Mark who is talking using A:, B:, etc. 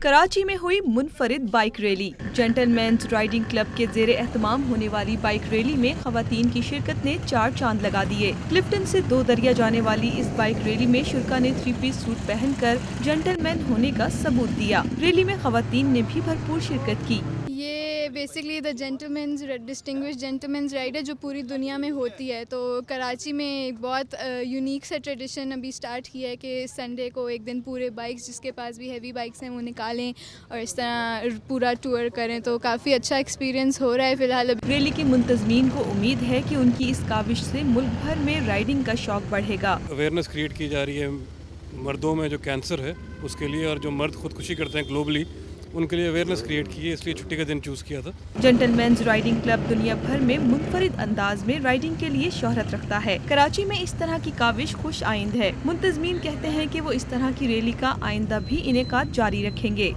A: कराची में हुई मुनफरिद bike rally. Gentlemen's Riding Club के ज़ेरे एहतमाम होने वाली बाइक रैली में खवातीन की शिरकत ने 4 चांद लगा दिए। क्लिफ्टन से 2 दरिया जाने वाली इस बाइक रैली में शुरा ने 3 पीस सूट पहनकर जेंटलमैन होने का सबूत दिया। रैली में खवातीन ने भी भरपूर शिरकत की।
B: ये basically the gentleman's distinguish gentleman's ride है जो पूरी दुनिया में होती है। तो कराची में एक बहुत यूनिक सा ट्रेडिशन अभी स्टार्ट किया है कि संडे को एक दिन पूरे बाइक्स जिसके पास भी हैवी बाइक्स हैं वो निकालें और इस तरह पूरा टूर करें। तो काफ़ी अच्छा एक्सपीरियंस हो रहा है फ़िलहाल।
A: रैली के मुंतज़मीन को उम्मीद है कि उनकी इस काविश से मुल्क भर में राइडिंग का शौक बढ़ेगा।
C: अवेयरनेस क्रिएट की जा रही है मर्दों में जो कैंसर है उसके लिए, और जो मर्द खुदकुशी करते हैं ग्लोबली उनके लिए अवेयरनेस क्रिएट की है, इसलिए छुट्टी का दिन चूज़ किया था।
A: जेंटलमैन्स राइडिंग क्लब दुनिया भर में मुनफरिद अंदाज में राइडिंग के लिए शोहरत रखता है। कराची में इस तरह की काविश खुश आइंद है। मुंतज़मीन कहते हैं कि वो इस तरह की रैली का आइंदा भी इनेकाद जारी रखेंगे।